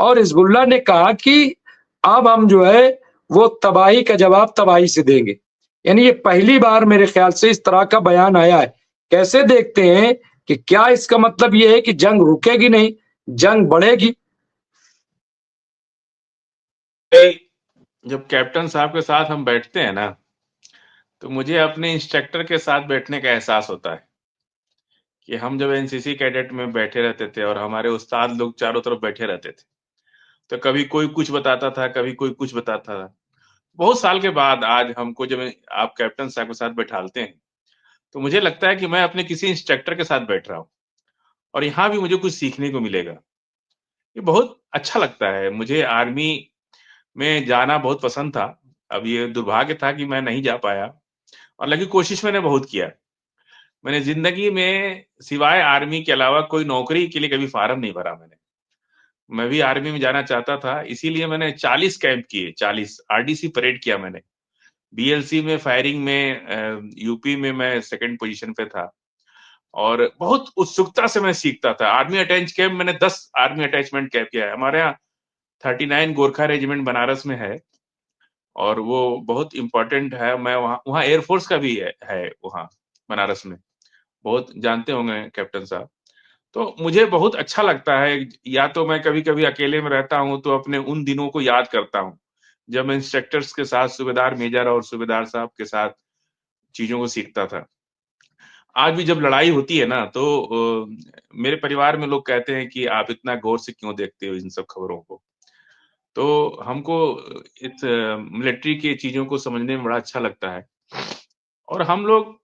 और हिजबुल्लाह ने कहा कि अब हम जो है वो तबाही का जवाब तबाही से देंगे। यानी ये पहली बार मेरे ख्याल से इस तरह का बयान आया है। कैसे देखते हैं कि क्या इसका मतलब ये है कि जंग रुकेगी नहीं, जंग बढ़ेगी? जब कैप्टन साहब के साथ हम बैठते हैं ना, तो मुझे अपने इंस्ट्रक्टर के साथ बैठने का एहसास होता है कि हम जब एनसीसी कैडेट में बैठे रहते थे और हमारे उस्ताद लोग चारों तरफ बैठे रहते थे, तो कभी कोई कुछ बताता था, कभी कोई कुछ बताता था। बहुत साल के बाद आज हमको जब आप कैप्टन साहब के साथ बैठालते हैं, तो मुझे लगता है कि मैं अपने किसी इंस्ट्रक्टर के साथ बैठ रहा हूँ और यहाँ भी मुझे कुछ सीखने को मिलेगा। ये बहुत अच्छा लगता है। मुझे आर्मी में जाना बहुत पसंद था। अब ये दुर्भाग्य था कि मैं नहीं जा पाया और लेकिन कोशिश मैंने बहुत किया। मैंने ज़िंदगी में सिवाय आर्मी के अलावा कोई नौकरी के लिए कभी फ़ॉर्म नहीं भरा मैंने। मैं भी आर्मी में जाना चाहता था, इसीलिए मैंने 40 कैंप किए, 40 आरडीसी परेड किया मैंने। बीएलसी में फायरिंग में यूपी में मैं सेकंड पोजीशन पे था और बहुत उत्सुकता से मैं सीखता था। आर्मी अटैच कैंप मैंने 10 आर्मी अटैचमेंट कैंप किया है। हमारे यहाँ 39 गोरखा रेजिमेंट बनारस में है और वो बहुत इम्पोर्टेंट है। मैं वहाँ वहाँ एयरफोर्स का भी है वहाँ बनारस में। बहुत जानते होंगे कैप्टन साहब। तो मुझे बहुत अच्छा लगता है, या तो मैं कभी-कभी अकेले में रहता हूँ तो अपने उन दिनों को याद करता हूँ, जब मैं इंस्ट्रक्टर्स के साथ सूबेदार मेजर और सूबेदार साहब के साथ चीज़ों को सीखता था। आज भी जब लड़ाई होती है ना तो मेरे परिवार में लोग कहते हैं कि आप इतना गौर से क्यों देखते हो इन सब खबरों को? तो हमको इस मिलिट्री की चीज़ों को समझने में बड़ा अच्छा लगता है और हम लोग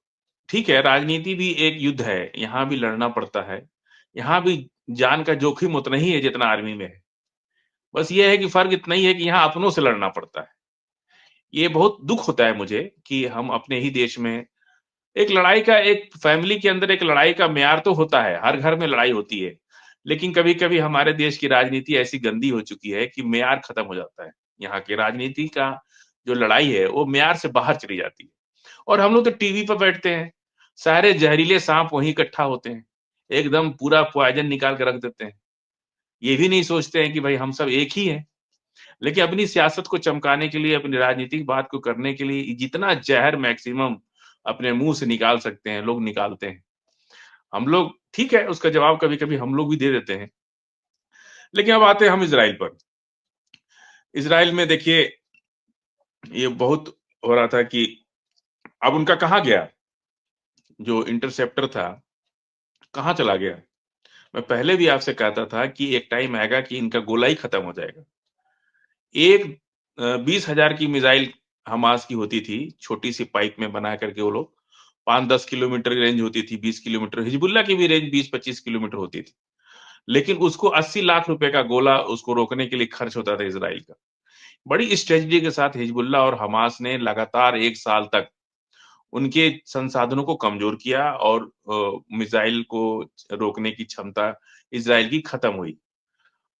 ठीक है, राजनीति भी एक युद्ध है, यहाँ भी लड़ना पड़ता है। यहाँ भी जान का जोखिम उतना ही है जितना आर्मी में है। बस ये है कि फ़र्क इतना ही है कि यहाँ अपनों से लड़ना पड़ता है। ये बहुत दुःख होता है मुझे कि हम अपने ही देश में एक लड़ाई का एक फैमिली के अंदर एक लड़ाई का म्यार तो होता है, हर घर में लड़ाई होती है। लेकिन कभी-कभी हमारे देश की राजनीति ऐसी गंदी हो चुकी है कि म्यार खत्म हो जाता है। यहाँ की राजनीति का जो लड़ाई है, वो म्यार से बाहर चली जाती है। और हम लोग तो टीवी पे बैठते हैं, सारे जहरीले साँप वहीं इकट्ठा होते हैं। एकदम पूरा पॉइज़न निकाल के रख देते हैं। ये भी नहीं सोचते हैं कि भाई हम सब एक ही हैं। लेकिन अपनी सियासत को चमकाने के लिए, अपनी राजनीतिक बात को करने के लिए जितना ज़हर मैक्सिमम अपने मुँह से निकाल सकते हैं, लोग निकालते हैं। हम लोग ठीक है, उसका जवाब कभी-कभी हम लोग भी दे देते हैं। लेकिन अब आते हैं हम इज़राइल पर। इज़राइल में देखिए, ये बहुत हो रहा था कि अब उनका कहाँ गया? जो इंटरसेप्टर था, कहाँ चला गया? मैं पहले भी आपसे कहता था कि एक टाइम आएगा कि इनका गोला ही खत्म हो जाएगा। एक 20,000 की मिसाइल हमास की होती थी, छोटी-सी पाइप में बना करके वो लोग 5-10 किलोमीटर की रेंज होती थी, 20 किलोमीटर, हिजबुल्लाह की भी रेंज 20-25 किलोमीटर होती थी। लेकिन उसको 80 लाख रुपए का गोला उसको रोकने के लिए खर्च होता था इज़राइल का। बड़ी स्ट्रेटजी के साथ हिजबुल्लाह और हमास ने लगातार 1 साल तक उनके संसाधनों को कमज़ोर किया और मिसाइल को रोकने की क्षमता इज़राइल की खत्म हुई।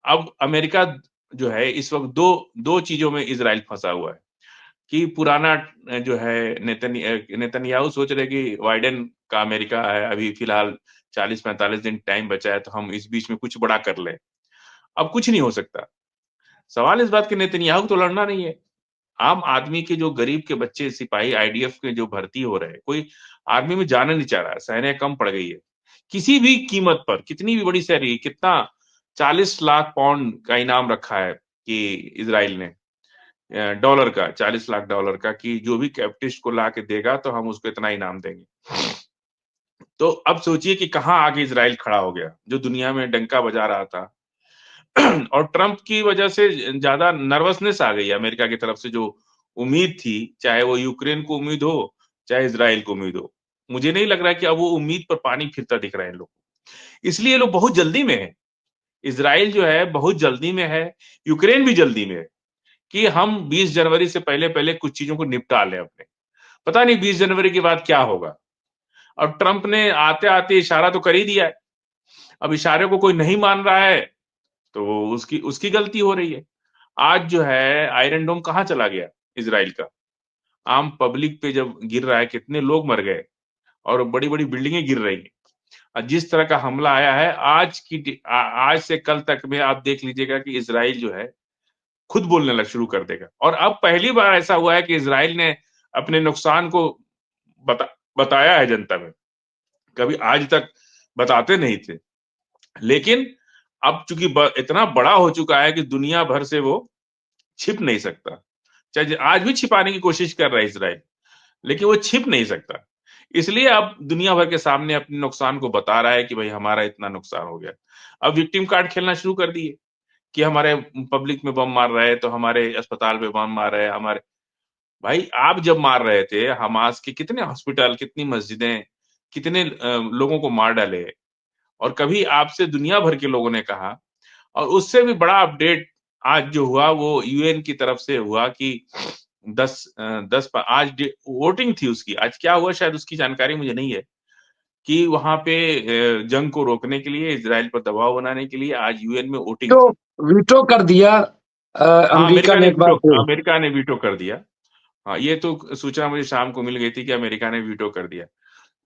अब अमेरिका जो है इस वक़्त 2 चीज़ों में इज़राइल फँसा हुआ है कि पुराना जो है नेतन्याहू सोच रहे कि बाइडेन का अमेरिका है, अभी फ़िलहाल 40-45 दिन टाइम बचा है, तो हम इस बीच में कुछ बड़ा कर लें। अब कुछ नहीं हो सकता। सवाल इस बात की नेतन्याहू को तो लड़ना नहीं है। आम आदमी के जो गरीब के बच्चे सिपाही आईडीएफ के जो भर्ती हो रहे हैं, कोई आर्मी में जाना नहीं चाह रहा है, सैन्य कम पड़ गई है। किसी भी कीमत पर, कितनी भी बड़ी सैलरी, कितना 40 लाख पाउंड का इनाम रखा है कि इज़राइल ने डॉलर का, 40 लाख डॉलर का, कि जो भी कैप्टिव को ला के देगा तो हम उसको इतना इनाम देंगे। तो अब सोचिए कि कहाँ आके इज़राइल खड़ा हो गया, जो दुनिया में डंका बजा रहा था। और ट्रंप की वजह से ज़्यादा नर्वसनेस आ गई है अमेरिका की तरफ से, जो उम्मीद थी, चाहे वो यूक्रेन को उम्मीद हो, चाहे इज़राइल को उम्मीद हो। मुझे नहीं लग रहा है कि अब वो उम्मीद पर पानी फिरता दिख रहा है इन लोग को। इसलिए ये लोग बहुत जल्दी में हैं। इज़राइल जो है बहुत जल्दी में है, यूक्रेन भी जल्दी में है कि हम 20 जनवरी से पहले-पहले कुछ चीज़ों को निपटा लें अपने। पता नहीं 20 जनवरी के बाद क्या होगा? और ट्रंप ने आते-आते इशारा तो कर ही दिया है। अब इशारे को कोई नहीं मान रहा है, तो उसकी उसकी गलती हो रही है। आज जो है आयरन डोम कहाँ चला गया इज़राइल का? आम पब्लिक पे जब गिर रहा है, कितने लोग मर गए और बड़ी-बड़ी बिल्डिंगें गिर रही हैं। जिस तरह का हमला आया है आज से कल तक में आप देख लीजिएगा कि इजराइल जो है खुद बोलने लग शुरू कर देगा। और अब पहली बार ऐसा हुआ है कि इजराइल ने अपने नुकसान को बताया है जनता में, कभी आज तक बताते नहीं थे। लेकिन अब चूंकि इतना बड़ा हो चुका है कि दुनिया भर से वो छिप नहीं सकता। चाहे आज भी छिपाने की कोशिश कर रहा है इजराइल, लेकिन वो छिप नहीं सकता। इसलिए अब दुनिया भर के सामने अपने नुकसान को बता रहा है कि भाई हमारा इतना नुकसान हो गया। अब विक्टिम कार्ड खेलना शुरू कर दिए कि हमारे पब्लिक में बम मार रहे हैं, तो हमारे अस्पताल में बम मार रहे हैं हमारे। भाई आप जब मार रहे थे हमास के कितने हॉस्पिटल, कितनी मस्जिदें, कितने लोगों को मार डाले, और कभी आपसे दुनिया भर के लोगों ने कहा। और उससे भी बड़ा अपडेट आज जो हुआ वो यूएन की तरफ से हुआ कि 10 आज वोटिंग थी उसकी। आज क्या हुआ शायद उसकी जानकारी मुझे नहीं है, कि वहां पे जंग को रोकने के लिए, इजराइल पर दबाव बनाने के लिए आज यूएन में वोटिंग तो थी। वीटो कर दिया हाँ, अमेरिका ने एक बार फिर। अमेरिका ने वीटो कर दिया। हाँ, ये तो सूचना मुझे शाम को मिल गई थी कि अमेरिका ने वीटो कर दिया।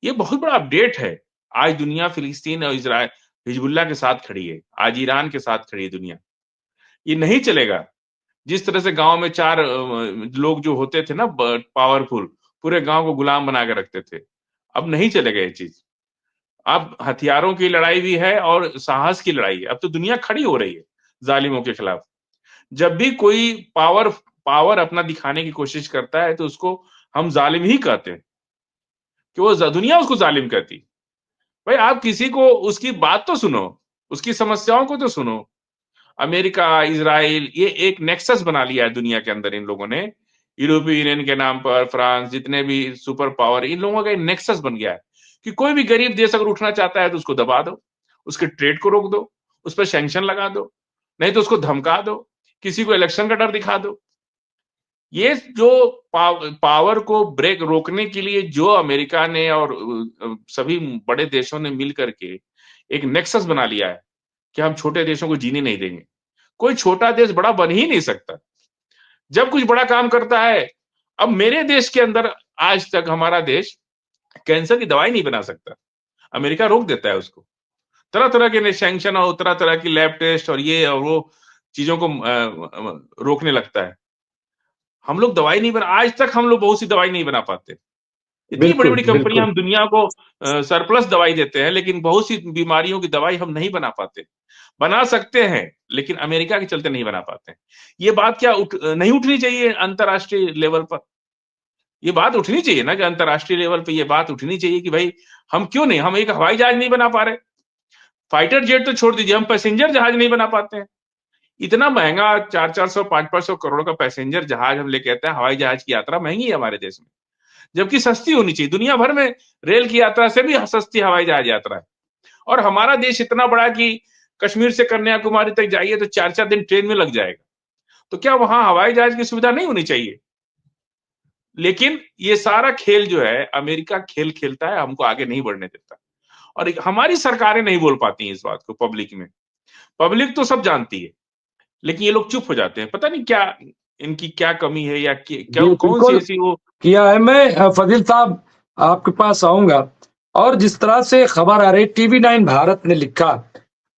ये बहुत बड़ा अपडेट है। आज दुनिया फिलिस्तीन और इजराइल, हिजबुल्लाह के साथ खड़ी है, आज ईरान के साथ खड़ी है दुनिया। ये नहीं चलेगा। जिस तरह से गांव में 4 लोग जो होते थे ना पावरफुल, पूरे गांव को गुलाम बना के रखते थे, अब नहीं चलेगा ये चीज। अब हथियारों की लड़ाई भी है और साहस की लड़ाई है। अब तो दुनिया खड़ी हो रही है जालिमों के खिलाफ। जब भी कोई पावर अपना दिखाने की कोशिश करता है तो उसको हम जालिम ही कहते हैं, कि वो दुनिया उसको जालिम कहती। भाई आप किसी को उसकी बात तो सुनो, उसकी समस्याओं को तो सुनो। अमेरिका, इजराइल, ये एक नेक्सस बना लिया है दुनिया के अंदर इन लोगों ने। यूरोपीय यूनियन के नाम पर फ्रांस, जितने भी सुपर पावर, इन लोगों का एक नेक्सस बन गया है कि कोई भी गरीब देश अगर उठना चाहता है तो उसको दबा दो, उसके ट्रेड को रोक दो, उस पर सैंक्शन लगा दो, नहीं तो उसको धमका दो, किसी को इलेक्शन का डर दिखा दो। ये जो पावर को ब्रेक रोकने के लिए जो अमेरिका ने और सभी बड़े देशों ने मिल करके एक नेक्सस बना लिया है कि हम छोटे देशों को जीने नहीं देंगे। कोई छोटा देश बड़ा बन ही नहीं सकता जब कुछ बड़ा काम करता है। अब मेरे देश के अंदर आज तक हमारा देश कैंसर की दवाई नहीं बना सकता, अमेरिका रोक देता है उसको। तरह तरह के सैंक्शन और तरह तरह की लैब टेस्ट और ये और वो चीजों को रोकने लगता है। हम लोग दवाई नहीं बना, आज तक हम लोग बहुत सी दवाई नहीं बना पाते। इतनी बड़ी बिल्कुल बड़ी कंपनियां, बिल्कुल। हम दुनिया को सरप्लस दवाई देते हैं, लेकिन बहुत सी बीमारियों की दवाई हम नहीं बना पाते। बना सकते हैं लेकिन अमेरिका के चलते नहीं बना पाते हैं। ये बात क्या नहीं उठनी चाहिए अंतरराष्ट्रीय लेवल पर? ये बात उठनी चाहिए ना कि अंतरराष्ट्रीय लेवल पे ये बात उठनी चाहिए कि भाई हम क्यों नहीं, हम एक हवाई जहाज नहीं बना पा रहे। फाइटर जेट तो छोड़ दीजिए, हम पैसेंजर जहाज नहीं बना पाते हैं। इतना महंगा 400-400 500 करोड़ का पैसेंजर जहाज हम लेके आते हैं। हवाई जहाज की यात्रा महंगी है हमारे देश में, जबकि सस्ती होनी चाहिए। दुनिया भर में रेल की यात्रा से भी सस्ती हवाई जहाज यात्रा है। और हमारा देश इतना बड़ा कि कश्मीर से कन्याकुमारी तक जाइए तो 4-4 दिन ट्रेन में लग जाएगा। तो क्या वहां हवाई जहाज की सुविधा नहीं होनी चाहिए? लेकिन ये सारा खेल जो है अमेरिका खेल खेलता है, हमको आगे नहीं बढ़ने देता। और हमारी सरकारें नहीं बोल पाती हैं इस बात को पब्लिक में। पब्लिक तो सब जानती है, लेकिन ये लोग चुप हो जाते हैं। पता नहीं क्या इनकी क्या कमी है, या क्या जी कौन सी बिल्कुल ऐसी वो। किया है। मैं फजील साहब आपके पास आऊंगा। और जिस तरह से खबर आ रही, TV9 भारत ने लिखा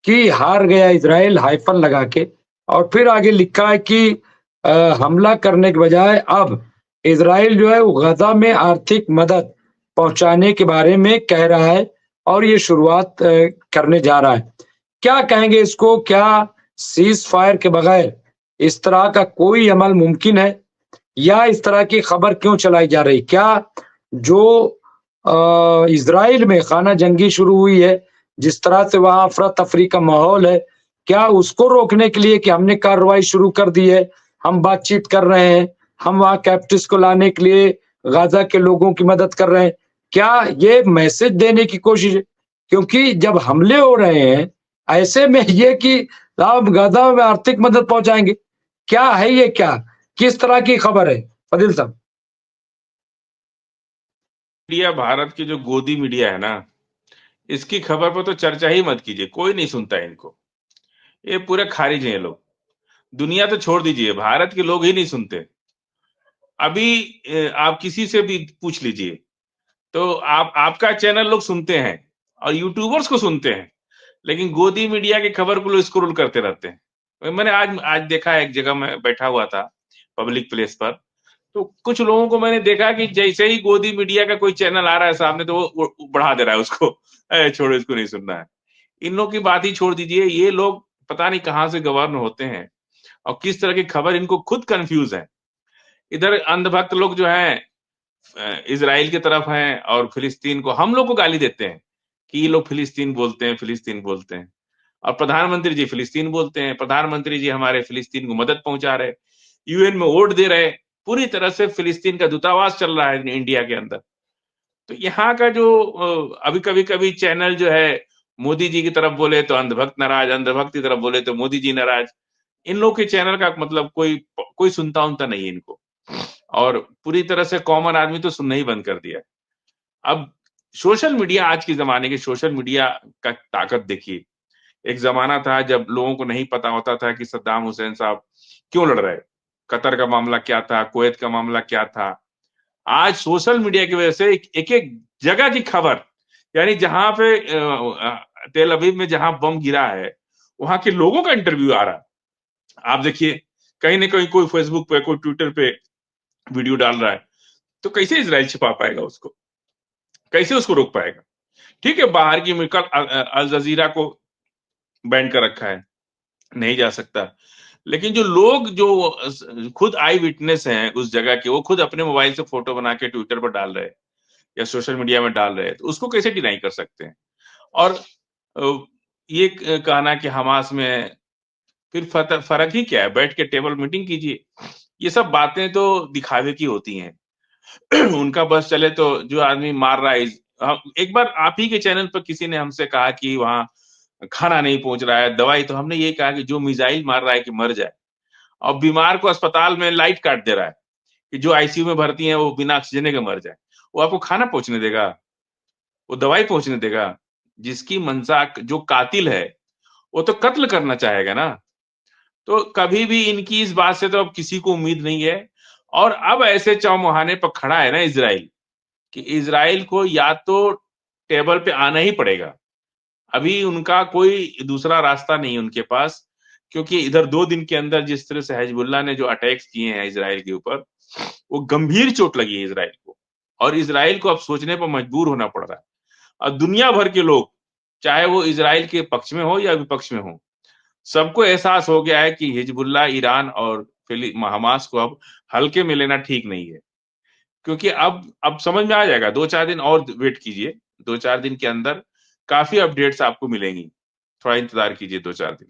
कि हार गया इजराइल, हाइफन लगा के, और फिर आगे लिखा है कि हमला करने के बजाय अब इजराइल जो है वो गजा में आर्थिक मदद पहुंचाने के बारे में कह रहा है और ये शुरुआत करने जा रहा है। क्या कहेंगे इसको? क्या सीज फायर के बगैर इस तरह का कोई अमल मुमकिन है, या इस तरह की खबर क्यों चलाई जा रही? क्या जो इजराइल में खाना जंगी शुरू हुई है, जिस तरह से वहां अफरा तफरी का माहौल है, क्या उसको रोकने के लिए कि हमने कार्रवाई शुरू कर दी है, हम बातचीत कर रहे हैं, हम वहां कैप्टिव्स को लाने के लिए गाजा के लोगों की मदद कर रहे हैं, क्या ये मैसेज देने की कोशिश है? क्योंकि जब हमले हो रहे हैं ऐसे में ये कि आप गाजा में आर्थिक मदद पहुंचाएंगे, क्या है ये? क्या किस तरह की खबर है फजील साहब? मीडिया, भारत की जो गोदी मीडिया है ना, इसकी खबर पर तो चर्चा ही मत कीजिए, कोई नहीं सुनता है इनको। ये पूरे खारिज हैं ये लोग। दुनिया तो छोड़ दीजिए, भारत के लोग ही नहीं सुनते। अभी आप किसी से भी पूछ लीजिए तो आपका चैनल लोग सुनते हैं, और यूट्यूबर्स को सुनते हैं, लेकिन गोदी मीडिया की खबर को लोग स्क्रॉल करते रहते हैं। मैंने आज देखा है, एक जगह मैं बैठा हुआ था पब्लिक प्लेस पर, तो कुछ लोगों को मैंने देखा कि जैसे ही गोदी मीडिया का कोई चैनल आ रहा है सामने, तो वो बढ़ा दे रहा है उसको, छोड़ो इसको नहीं सुनना है। इन लोग की बात ही छोड़ दीजिए, ये लोग पता नहीं कहाँ से गवर्न होते हैं और किस तरह की खबर, इनको खुद कंफ्यूज है। इधर अंधभक्त लोग जो हैं इजराइल की तरफ हैं और फिलिस्तीन को, हम लोग को गाली देते हैं कि ये लोग फिलिस्तीन बोलते हैं, फिलिस्तीन बोलते हैं। और प्रधानमंत्री जी फिलिस्तीन बोलते हैं, प्रधानमंत्री जी हमारे फिलिस्तीन को मदद पहुंचा रहे, यूएन में वोट दे रहे, पूरी तरह से फिलिस्तीन का दूतावास चल रहा है इंडिया के अंदर। तो यहाँ का जो अभी कभी-कभी चैनल जो है, मोदी जी की तरफ बोले तो अंधभक्त नाराज, अंधभक्त की तरफ बोले तो मोदी जी नाराज। इन लोग के चैनल का मतलब कोई सुनता-उनता नहीं है इनको। और पूरी तरह से कॉमन आदमी तो सुनना ही बंद कर दिया है। अब सोशल मीडिया, आज के ज़माने के सोशल मीडिया का ताकत देखिए। एक ज़माना था जब लोगों को नहीं पता होता था कि सद्दाम हुसैन साहब क्यों लड़ रहे? कतर का मामला क्या था? कुवैत का मामला क्या था? आज सोशल मीडिया की वजह से एक-एक जगह की खबर, यानी जहां पे तेल अवीव में जहां बम गिरा है, वहां के लोगों का इंटरव्यू आ रहा है। आप देखिए, कहीं न कहीं कोई फेसबुक पे, कोई ट्विटर पे वीडियो डाल रहा है, तो कैसे इज़राइल छिपा पाएगा उसको? कैसे उसको रोक पाएगा? ठीक है, बाहर की मुल्क अल जज़ीरा को बैन कर रखा है, नहीं जा सकता। लेकिन जो लोग जो खुद आई विटनेस हैं उस जगह के, वो खुद अपने मोबाइल से फोटो बना के ट्विटर पर डाल रहे हैं या सोशल मीडिया में डाल रहे हैं, तो उसको कैसे डिनाई कर सकते हैं? और ये कहना कि हमास में फिर फर्क ही क्या है? बैठ के टेबल मीटिंग कीजिए। ये सब बातें तो दिखावे की होती हैं। उनका बस चले तो जो आदमी मार रहा है, एक बार आप ही के चैनल पर किसी ने हमसे कहा कि वहाँ खाना नहीं पहुँच रहा है, दवाई, तो हमने ये कहा कि जो मिसाइल मार रहा है कि मर जाए, और बीमार को अस्पताल में लाइट काट दे रहा है कि जो आईसीयू में भर्ती है वो बिना ऑक्सीजन के मर जाए। वो आपको खाना पहुँचने देगा? वो दवाई पहुँचने देगा? जिसकी मंशा, जो कातिल है, वो तो कत्ल करना चाहेगा ना। तो कभी भी इनकी इस बात से तो अब किसी को उम्मीद नहीं है। और अब ऐसे चौमुहाने पर खड़ा है ना इज़राइल, कि इज़राइल को या तो टेबल पे आना ही पड़ेगा। अभी उनका कोई दूसरा रास्ता नहीं है उनके पास, क्योंकि इधर 2 दिन के अंदर जिस तरह से हिजबुल्लाह ने जो अटैक्स किए हैं इज़राइल के ऊपर, वो गंभीर चोट लगी है इज़राइल को, और इज़राइल को अब सोचने पर मजबूर होना पड़ रहा है। और दुनिया भर के लोग, चाहे वो इज़राइल के पक्ष में हो या विपक्ष में हो, सबको एहसास हो गया है कि हिजबुल्लाह, ईरान और हमास को अब हल्के में लेना ठीक नहीं है। क्योंकि अब समझ में आ जाएगा, 2-4 दिन और वेट कीजिए, 2-4 दिन के अंदर काफ़ी अपडेट्स आपको मिलेंगी। थोड़ा इंतज़ार कीजिए 2-4 दिन।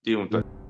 जी, मुमताज़।